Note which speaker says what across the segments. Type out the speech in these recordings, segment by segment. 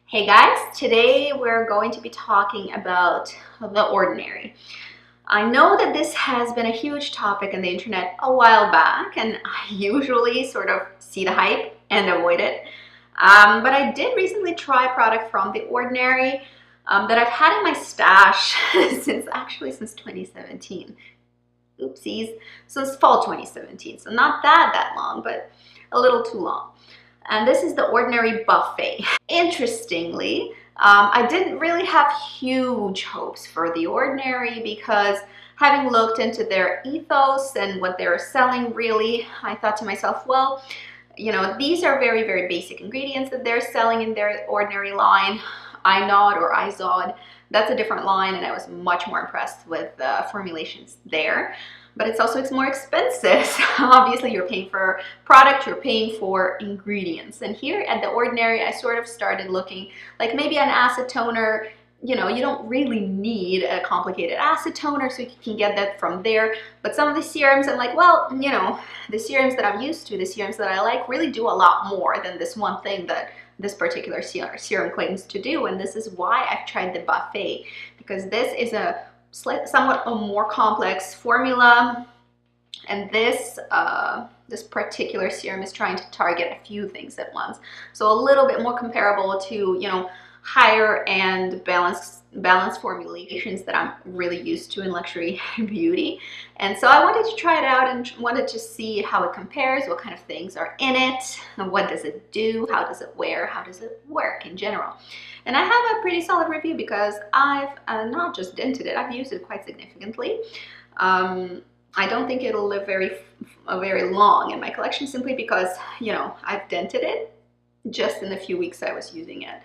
Speaker 1: Hey guys, today we're going to be talking about The Ordinary. I know that this has been a huge topic on the internet a while back, and I usually sort of see the hype and avoid it. But I did recently try a product from The Ordinary that I've had in my stash since 2017. Oopsies, since fall 2017. So not that long, but a little too long. And this is the Ordinary Buffet. Interestingly, I didn't really have huge hopes for The Ordinary because having looked into their ethos and what they're selling, really, I thought to myself, well, you know, these are very basic ingredients that they're selling in their Ordinary line. iNod or iZod, that's a different line, and I was much more impressed with the formulations there. But it's more expensive. So obviously you're paying for product, you're paying for ingredients. And here at The Ordinary, I sort of started looking like maybe an acid toner. You know, you don't really need a complicated acid toner, so you can get that from there. But some of the serums, I'm like, well, you know, the serums that I'm used to, the serums that I like, really do a lot more than this one thing that this particular serum claims to do. And this is why I've tried the Buffet, because this is a somewhat a more complex formula, and this particular serum is trying to target a few things at once, so a little bit more comparable to, you know, higher end balanced formulations that I'm really used to in luxury beauty. And so I wanted to try it out and wanted to see how it compares, what kind of things are in it, and what does it do, how does it wear, how does it work in general. And I have a pretty solid review because I've not just dented it, I've used it quite significantly. I don't think it'll live very long in my collection, simply because, you know, I've dented it just in the few weeks I was using it.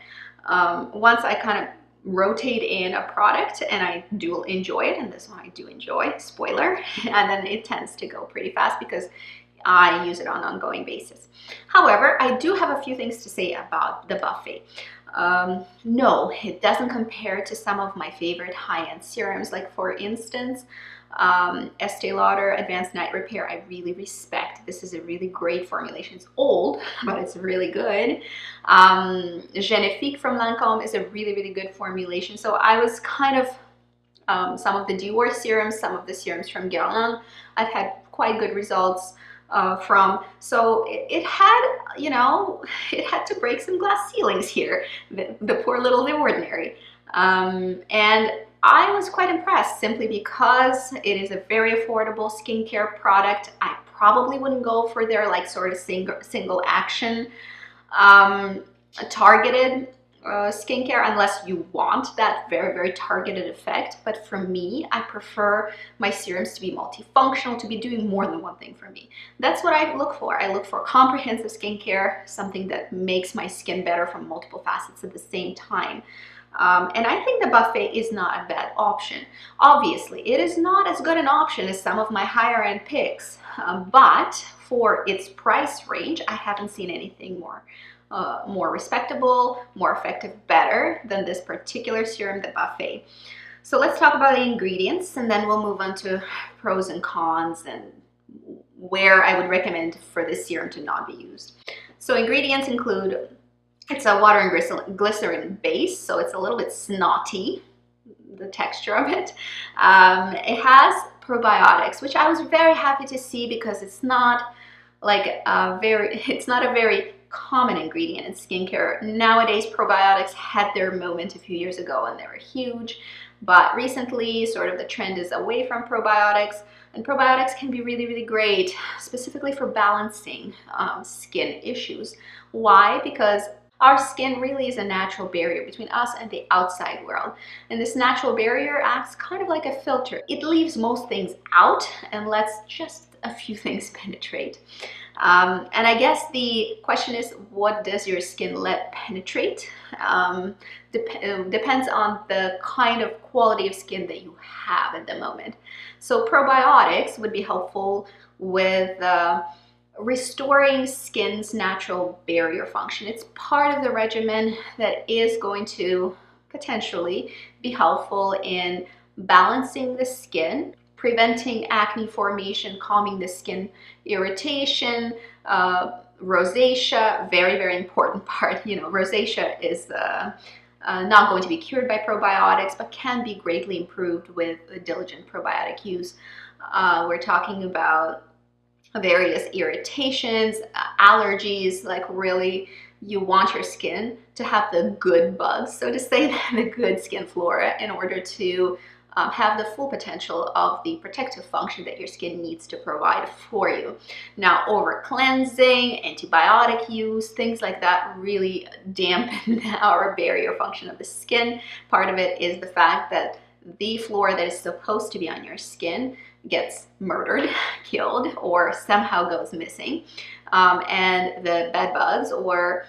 Speaker 1: Once I kind of rotate in a product and I do enjoy it, and this one I do enjoy, spoiler, and then it tends to go pretty fast because I use it on an ongoing basis. However, I do have a few things to say about the Buffet. No, it doesn't compare to some of my favorite high-end serums. Like, for instance, Estee Lauder Advanced Night Repair, I really respect. This is a really great formulation. It's old, but it's really good. Genifique from Lancome is a really good formulation. So I was kind of, some of the Dior serums, some of the serums from Guerlain, I've had quite good results from. So it had, you know, it had to break some glass ceilings here, the poor little The Ordinary. And I was quite impressed, simply because it is a very affordable skincare product. I probably wouldn't go for their like sort of single action targeted skincare unless you want that very targeted effect. But for me, I prefer my serums to be multifunctional, to be doing more than one thing for me. That's what I look for. I look for comprehensive skincare, something that makes my skin better from multiple facets at the same time. And I think the Buffet is not a bad option. Obviously, it is not as good an option as some of my higher end picks, but for its price range, I haven't seen anything more respectable, more effective, better than this particular serum, the Buffet. So let's talk about the ingredients, and then we'll move on to pros and cons and where I would recommend for this serum to not be used. So ingredients include, it's a water and glycerin base, so it's a little bit snotty, the texture of it. It has probiotics, which I was very happy to see, because it's not like it's not a very common ingredient in skincare. Nowadays, probiotics had their moment a few years ago and they were huge, but recently sort of the trend is away from probiotics, and probiotics can be really great, specifically for balancing skin issues. Why? Because our skin really is a natural barrier between us and the outside world. And this natural barrier acts kind of like a filter. It leaves most things out and lets just a few things penetrate. And I guess the question is, what does your skin let penetrate? Depends on the kind of quality of skin that you have at the moment. So probiotics would be helpful with restoring skin's natural barrier function. It's part of the regimen that is going to potentially be helpful in balancing the skin, preventing acne formation, calming the skin irritation, Rosacea, very, very important part. You know, rosacea is not going to be cured by probiotics, but can be greatly improved with diligent probiotic use. We're talking about various irritations, allergies, like really you want your skin to have the good bugs, so to say, the good skin flora in order to have the full potential of the protective function that your skin needs to provide for you. Now, over cleansing, antibiotic use, things like that really dampen our barrier function of the skin. Part of it is the fact that the flora that is supposed to be on your skin gets murdered, killed, or somehow goes missing. And the bed bugs or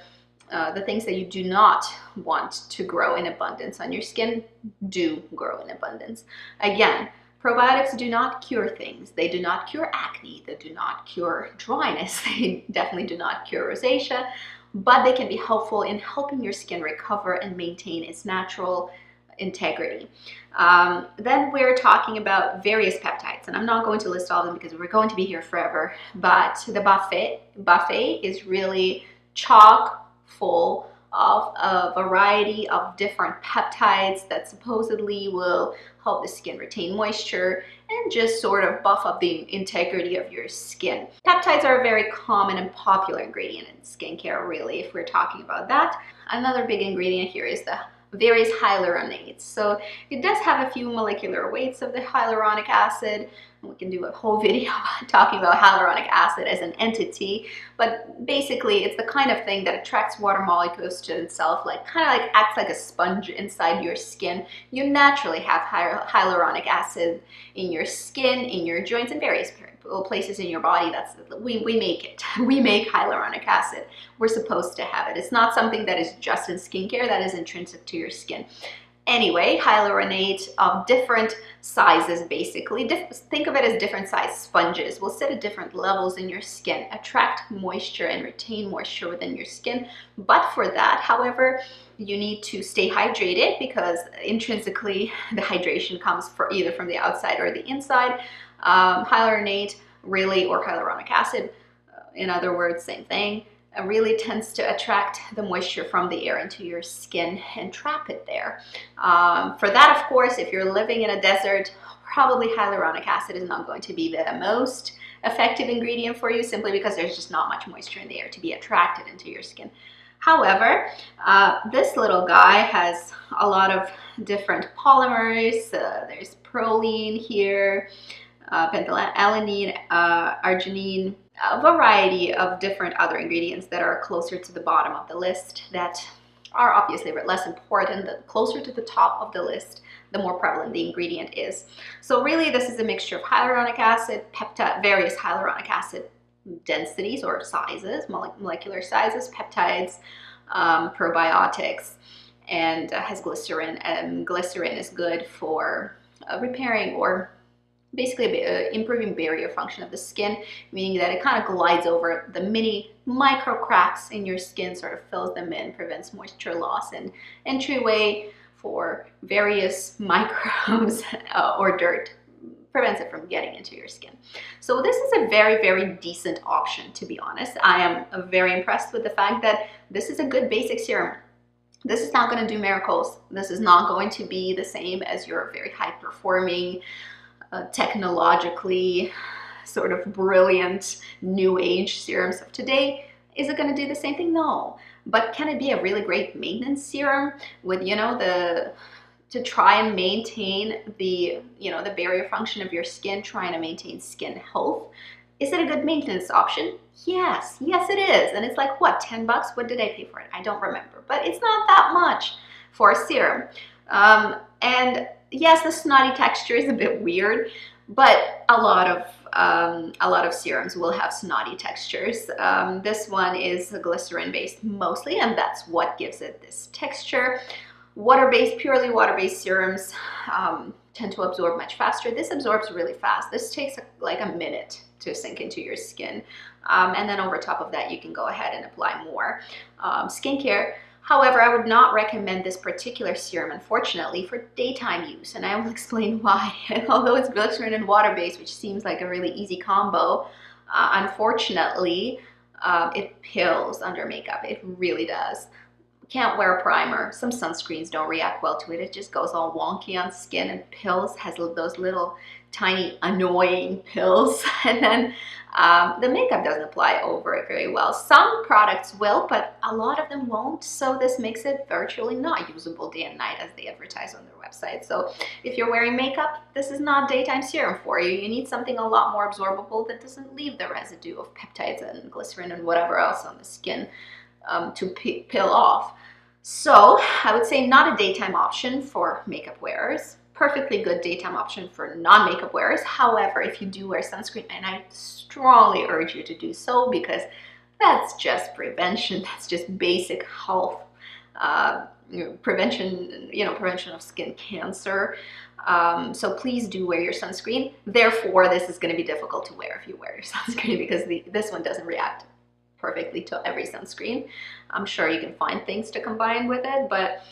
Speaker 1: the things that you do not want to grow in abundance on your skin do grow in abundance. Again, probiotics do not cure things. They do not cure acne. They do not cure dryness. They definitely do not cure rosacea, but they can be helpful in helping your skin recover and maintain its natural integrity. Then we're talking about various peptides, and I'm not going to list all of them because we're going to be here forever, but the buffet is really chock full of a variety of different peptides that supposedly will help the skin retain moisture and just sort of buff up the integrity of your skin. Peptides are a very common and popular ingredient in skincare, really, if we're talking about that. Another big ingredient here is the various hyaluronidases. So it does have a few molecular weights of the hyaluronic acid. We can do a whole video talking about hyaluronic acid as an entity, but basically it's the kind of thing that attracts water molecules to itself, like kind of like acts like a sponge inside your skin. You naturally have hyaluronic acid in your skin, in your joints, and various places in your body. That's we make it. We make hyaluronic acid. We're supposed to have it. It's not something that is just in skincare, that is intrinsic to your skin. Anyway, hyaluronate of different sizes, basically. Think of it as different size sponges. Will sit at different levels in your skin, attract moisture and retain moisture within your skin. But for that, however, you need to stay hydrated because intrinsically the hydration comes either from the outside or the inside. Hyaluronate really, or hyaluronic acid, in other words, same thing, really tends to attract the moisture from the air into your skin and trap it there. For that, of course, if you're living in a desert, probably hyaluronic acid is not going to be the most effective ingredient for you, simply because there's just not much moisture in the air to be attracted into your skin. However, this little guy has a lot of different polymers. There's proline here, phenylalanine, arginine, a variety of different other ingredients that are closer to the bottom of the list that are obviously less important. The closer to the top of the list, the more prevalent the ingredient is. So really, this is a mixture of hyaluronic acid, various hyaluronic acid densities or sizes, molecular sizes, peptides, probiotics, and has glycerin. And glycerin is good for repairing or basically improving barrier function of the skin, meaning that it kind of glides over the micro cracks in your skin, sort of fills them in, prevents moisture loss and entryway for various microbes or dirt, prevents it from getting into your skin. So this is a very, very decent option, to be honest. I am very impressed with the fact that this is a good basic serum. This is not going to do miracles. This is not going to be the same as your very high performing, technologically sort of brilliant new age serums of today. Is it going to do the same thing? No. But can it be a really great maintenance serum with, you know, to try and maintain the, you know, the barrier function of your skin, trying to maintain skin health? Is it a good maintenance option? Yes, yes it is. And it's like, what, 10 bucks? What did I pay for it? I don't remember, but it's not that much for a serum. And yes, the snotty texture is a bit weird, but a lot of serums will have snotty textures. This one is glycerin based mostly, and that's what gives it this texture. Water-based, purely water-based serums tend to absorb much faster. This absorbs really fast. This takes like a minute to sink into your skin. And then over top of that, you can go ahead and apply more skincare. However, I would not recommend this particular serum, unfortunately, for daytime use, and I will explain why. Although it's glycerin and water-based, which seems like a really easy combo, unfortunately, It pills under makeup. It really does. Can't wear a primer. Some sunscreens don't react well to it. It just goes all wonky on skin, and pills has those little tiny annoying pills. And then the makeup doesn't apply over it very well. Some products will, but a lot of them won't. So this makes it virtually not usable day and night as they advertise on their website. So if you're wearing makeup, this is not daytime serum for you. You need something a lot more absorbable that doesn't leave the residue of peptides and glycerin and whatever else on the skin to peel off. So I would say not a daytime option for makeup wearers. Perfectly good daytime option for non-makeup wearers. However, if you do wear sunscreen, and I strongly urge you to do so, because that's just prevention, that's just basic health prevention, prevention of skin cancer. So please do wear your sunscreen. Therefore, this is going to be difficult to wear if you wear your sunscreen, because this one doesn't react perfectly to every sunscreen. I'm sure you can find things to combine with it, but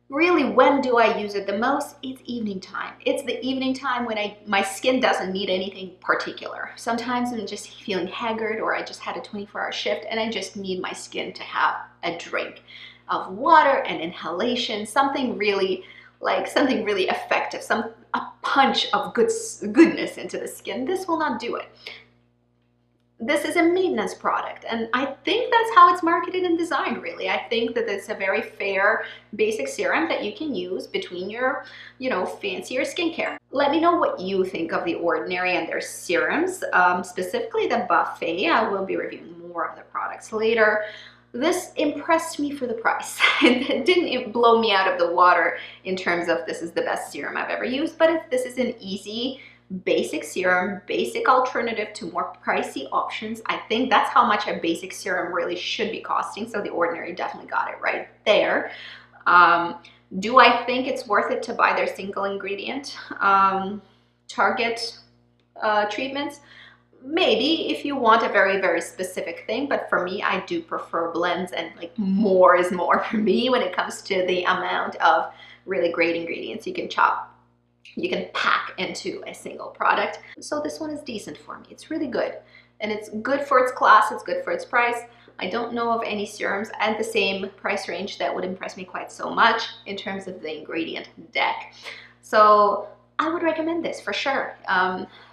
Speaker 1: really, when do I use it the most? It's evening time. It's the evening time when my skin doesn't need anything particular. Sometimes I'm just feeling haggard, or I just had a 24-hour shift and I just need my skin to have a drink of water and inhalation, something really effective, a punch of goodness into the skin. This will not do it. This is a maintenance product, and I think that's how it's marketed and designed, really. I think that it's a very fair basic serum that you can use between your, fancier skincare. Let me know what you think of The Ordinary and their serums, specifically the Buffet. I will be reviewing more of the products later. This impressed me for the price. It didn't blow me out of the water in terms of this is the best serum I've ever used, but this is an easy, basic serum, basic alternative to more pricey options. I think that's how much a basic serum really should be costing. So The Ordinary definitely got it right there. Do I think it's worth it to buy their single ingredient Target treatments? Maybe, if you want a very, very specific thing, but for me, I do prefer blends, and more is more for me when it comes to the amount of really great ingredients you can pack into a single product. So this one is decent for me. It's really good, and it's good for its class. It's good for its price. I don't know of any serums at the same price range that would impress me quite so much in terms of the ingredient deck. So I would recommend this for sure.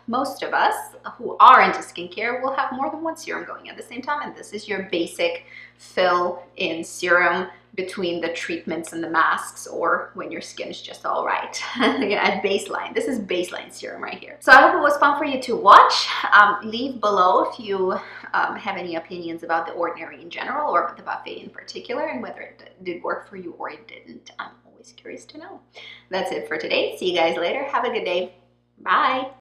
Speaker 1: Most of us who are into skincare will have more than one serum going at the same time, and this is your basic fill-in serum between the treatments and the masks, or when your skin is just all right. At baseline. This is baseline serum right here. So I hope it was fun for you to watch. Leave below if you have any opinions about The Ordinary in general, or the Buffet in particular, and whether it did work for you or it didn't. I'm always curious to know. That's it for today. See you guys later. Have a good day. Bye.